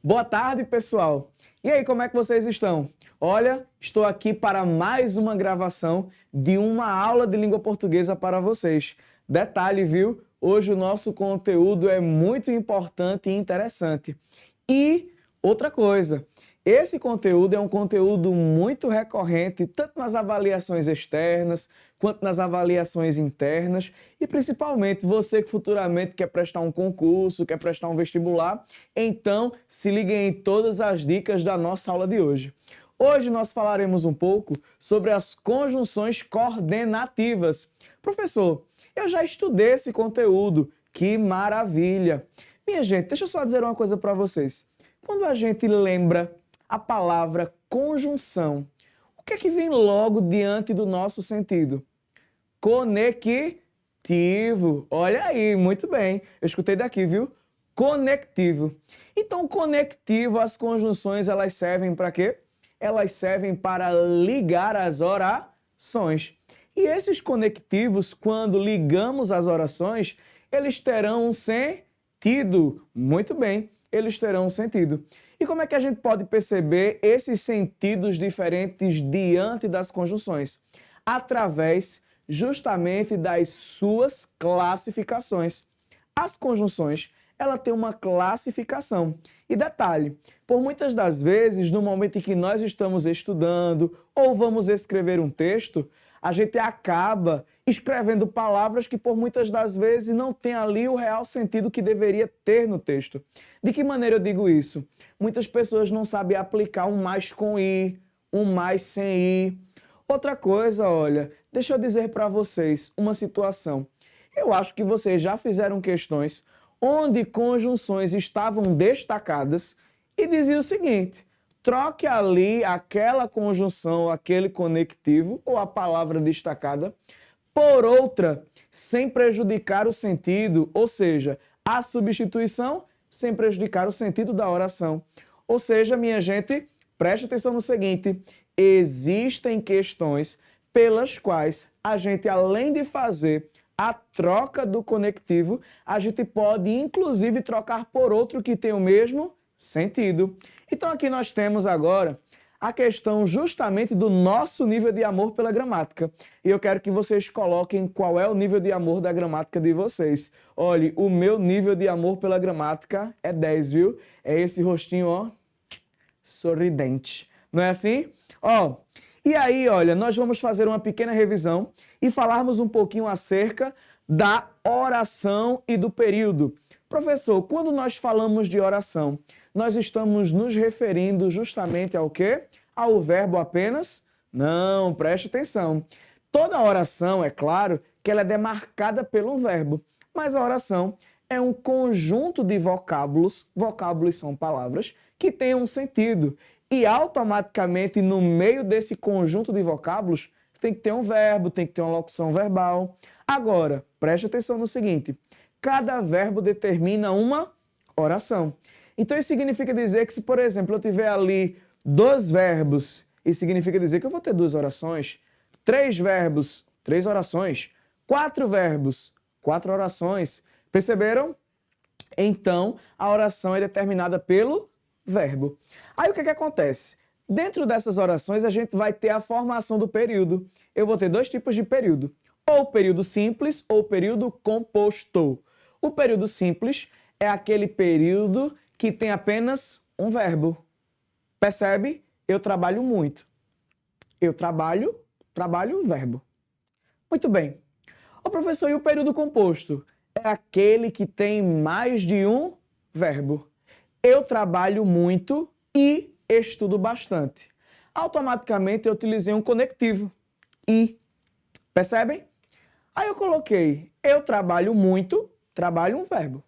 Boa tarde, pessoal! E aí, como é que vocês estão? Olha, estou aqui para mais uma gravação de uma aula de língua portuguesa para vocês. Detalhe, viu? Hoje o nosso conteúdo é muito importante e interessante. E outra coisa, esse conteúdo é um conteúdo muito recorrente, tanto nas avaliações externas, quanto nas avaliações internas, e principalmente você que futuramente quer prestar um concurso, quer prestar um vestibular, então se liguem em todas as dicas da nossa aula de hoje. Hoje nós falaremos um pouco sobre as conjunções coordenativas. Professor, eu já estudei esse conteúdo, que maravilha! Minha gente, deixa eu só dizer uma coisa para vocês. Quando a gente lembra a palavra conjunção, o que é que vem logo diante do nosso sentido? Conectivo. Olha aí, muito bem. Eu escutei daqui, viu? Conectivo. Então, conectivo, as conjunções, elas servem para quê? Elas servem para ligar as orações. E esses conectivos, quando ligamos as orações, eles terão um sentido. Muito bem, eles terão um sentido. E como é que a gente pode perceber esses sentidos diferentes diante das conjunções? Através justamente das suas classificações. As conjunções, ela tem uma classificação. E detalhe, por muitas das vezes, no momento em que nós estamos estudando ou vamos escrever um texto, a gente acaba escrevendo palavras que por muitas das vezes não tem ali o real sentido que deveria ter no texto. De que maneira eu digo isso? Muitas pessoas não sabem aplicar um mais com i, um mais sem i. Outra coisa, olha, deixa eu dizer para vocês uma situação. Eu acho que vocês já fizeram questões onde conjunções estavam destacadas e dizia o seguinte: troque ali aquela conjunção, aquele conectivo ou a palavra destacada por outra, sem prejudicar o sentido, ou seja, a substituição sem prejudicar o sentido da oração. Ou seja, minha gente, preste atenção no seguinte: existem questões pelas quais a gente, além de fazer a troca do conectivo, a gente pode inclusive trocar por outro que tem o mesmo sentido. Então aqui nós temos agora a questão justamente do nosso nível de amor pela gramática. E eu quero que vocês coloquem qual é o nível de amor da gramática de vocês. Olhe, o meu nível de amor pela gramática é 10, viu? É esse rostinho, ó, sorridente. Não é assim? Ó, e aí, olha, nós vamos fazer uma pequena revisão e falarmos um pouquinho acerca da oração e do período. Professor, quando nós falamos de oração, nós estamos nos referindo justamente ao quê? Ao verbo apenas? Não, preste atenção. Toda oração, é claro, que ela é demarcada pelo verbo, mas a oração é um conjunto de vocábulos, vocábulos são palavras, que têm um sentido. E automaticamente, no meio desse conjunto de vocábulos, tem que ter um verbo, tem que ter uma locução verbal. Agora, preste atenção no seguinte: cada verbo determina uma oração. Então, isso significa dizer que se, por exemplo, eu tiver ali 2 verbos, isso significa dizer que eu vou ter 2 orações. 3 verbos, 3 orações. 4 verbos, 4 orações. Perceberam? Então, a oração é determinada pelo verbo. Aí o que acontece? Dentro dessas orações, a gente vai ter a formação do período. Eu vou ter 2 tipos de período: ou período simples ou período composto. O período simples é aquele período que tem apenas um verbo. Percebe? Eu trabalho muito. Eu trabalho, verbo. Muito bem. Ô professor, e o período composto? É aquele que tem mais de um verbo. Eu trabalho muito e estudo bastante. Automaticamente eu utilizei um conectivo, e. Percebem? Aí eu coloquei eu trabalho muito, trabalho um verbo.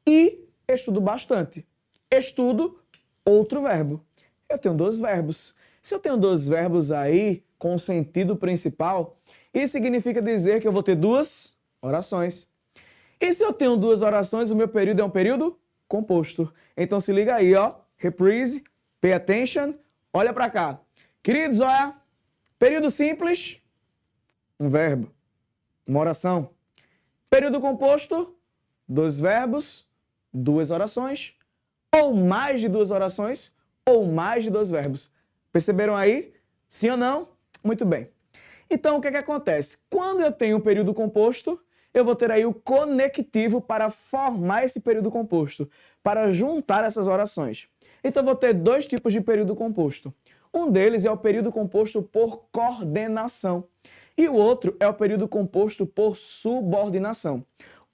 E estudo bastante. Estudo, outro verbo. Eu tenho 2 verbos. Se eu tenho 2 verbos aí com sentido principal, isso significa dizer que eu vou ter 2 orações. E se eu tenho 2 orações, o meu período é um período composto. Então se liga aí, ó. Reprise, pay attention, olha para cá. Queridos, olha, período simples, um verbo, uma oração. Período composto, 2 verbos, 2 orações. ou mais de duas orações, ou mais de dois verbos. Perceberam aí? Sim ou não? Muito bem. Então, o que acontece? Quando eu tenho um período composto, eu vou ter aí o conectivo para formar esse período composto, para juntar essas orações. Então, eu vou ter dois tipos de período composto. Um deles é o período composto por coordenação e o outro é o período composto por subordinação.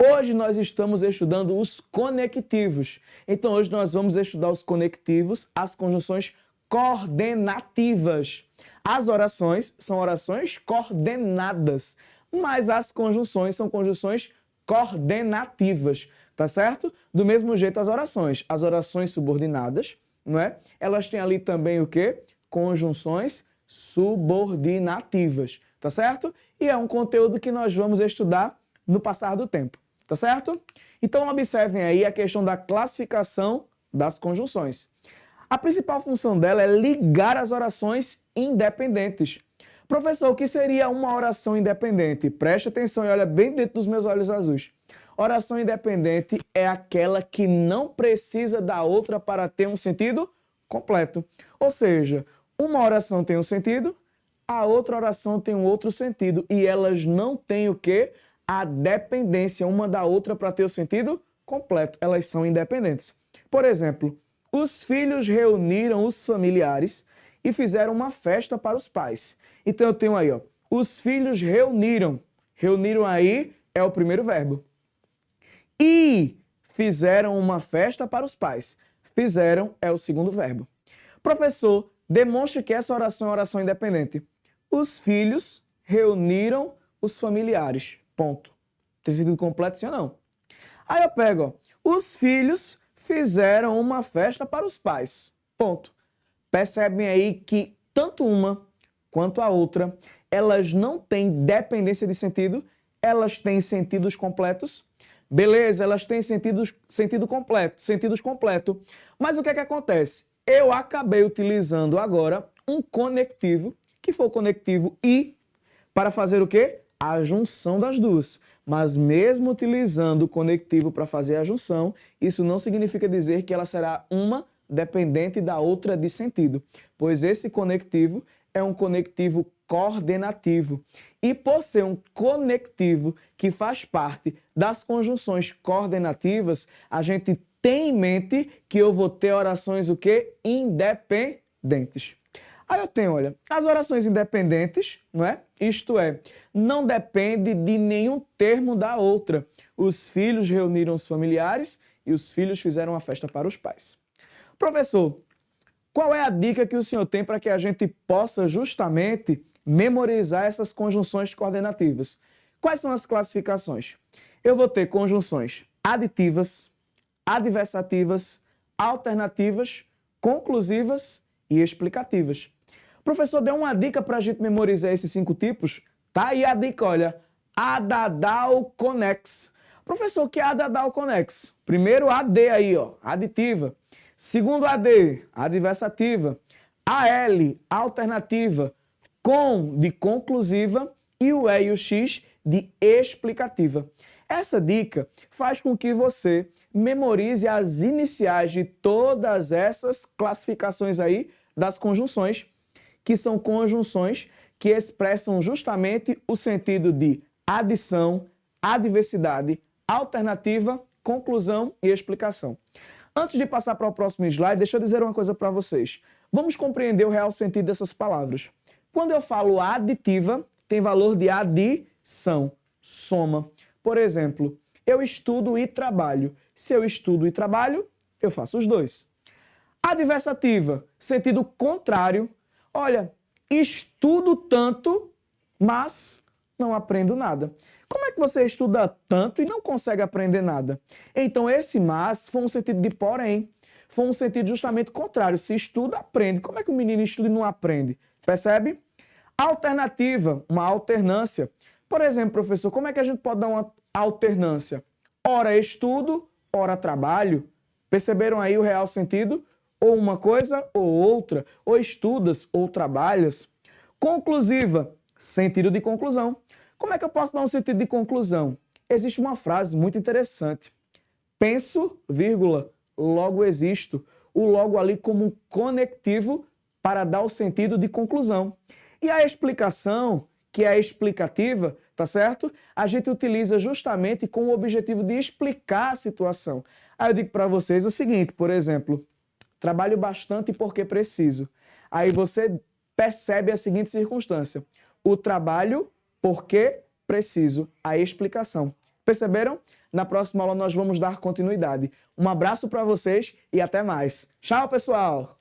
Hoje nós estamos estudando os conectivos. Então, hoje nós vamos estudar os conectivos, as conjunções coordenativas. As orações são orações coordenadas, mas as conjunções são conjunções coordenativas, tá certo? Do mesmo jeito as orações subordinadas, não é? Elas têm ali também o quê? Conjunções subordinativas, tá certo? E é um conteúdo que nós vamos estudar no passar do tempo, tá certo? Então observem aí a questão da classificação das conjunções. A principal função dela é ligar as orações independentes. Professor, o que seria uma oração independente? Preste atenção e olha bem dentro dos meus olhos azuis. Oração independente é aquela que não precisa da outra para ter um sentido completo. Ou seja, uma oração tem um sentido, a outra oração tem um outro sentido e elas não têm o quê? A dependência uma da outra para ter o sentido completo. Elas são independentes. Por exemplo, os filhos reuniram os familiares e fizeram uma festa para os pais. Então eu tenho aí, ó, os filhos reuniram. Reuniram aí é o primeiro verbo. E fizeram uma festa para os pais. Fizeram é o segundo verbo. Professor, demonstre que essa oração é oração independente. Os filhos reuniram os familiares. Ponto. Tem sentido completo, sim ou não? Aí eu pego, ó, os filhos fizeram uma festa para os pais. Ponto. Percebem aí que tanto uma quanto a outra, elas não têm dependência de sentido, elas têm sentidos completos. Beleza, elas têm sentidos completos. Mas o que acontece? Eu acabei utilizando agora um conectivo, que foi o conectivo e, para fazer o quê? A junção das duas. Mas mesmo utilizando o conectivo para fazer a junção, isso não significa dizer que ela será uma dependente da outra de sentido, pois esse conectivo é um conectivo coordenativo. E por ser um conectivo que faz parte das conjunções coordenativas, a gente tem em mente que eu vou ter orações o quê? Independentes. Aí eu tenho, olha, as orações independentes, não é? Isto é, não depende de nenhum termo da outra. Os filhos reuniram os familiares e os filhos fizeram uma festa para os pais. Professor, qual é a dica que o senhor tem para que a gente possa justamente memorizar essas conjunções coordenativas? Quais são as classificações? Eu vou ter conjunções aditivas, adversativas, alternativas, conclusivas e explicativas. Professor, deu uma dica para a gente memorizar esses 5 tipos? Tá aí a dica, olha, adadal conex. Professor, o que é adadal conex? Primeiro AD aí, ó, aditiva. Segundo AD, adversativa. AL, alternativa. Com, de conclusiva. E o E e o X, de explicativa. Essa dica faz com que você memorize as iniciais de todas essas classificações aí das conjunções, que são conjunções que expressam justamente o sentido de adição, adversidade, alternativa, conclusão e explicação. Antes de passar para o próximo slide, deixa eu dizer uma coisa para vocês. Vamos compreender o real sentido dessas palavras. Quando eu falo aditiva, tem valor de adição, soma. Por exemplo, eu estudo e trabalho. Se eu estudo e trabalho, eu faço os dois. Adversativa, sentido contrário. Olha, estudo tanto, mas não aprendo nada. Como é que você estuda tanto e não consegue aprender nada? Então, esse mas foi um sentido de porém. Foi um sentido justamente contrário. Se estuda, aprende. Como é que o menino estuda e não aprende? Percebe? Alternativa, uma alternância. Por exemplo, professor, como é que a gente pode dar uma alternância? Ora estudo, ora trabalho. Perceberam aí o real sentido? Ou uma coisa ou outra. Ou estudas ou trabalhas. Conclusiva, sentido de conclusão. Como é que eu posso dar um sentido de conclusão? Existe uma frase muito interessante. Penso, vírgula, logo existo. O logo ali como um conectivo para dar o sentido de conclusão. E a explicação, que é a explicativa, tá certo? A gente utiliza justamente com o objetivo de explicar a situação. Aí eu digo para vocês o seguinte, por exemplo, trabalho bastante porque preciso. Aí você percebe a seguinte circunstância: o trabalho porque preciso, a explicação. Perceberam? Na próxima aula nós vamos dar continuidade. Um abraço para vocês e até mais. Tchau, pessoal!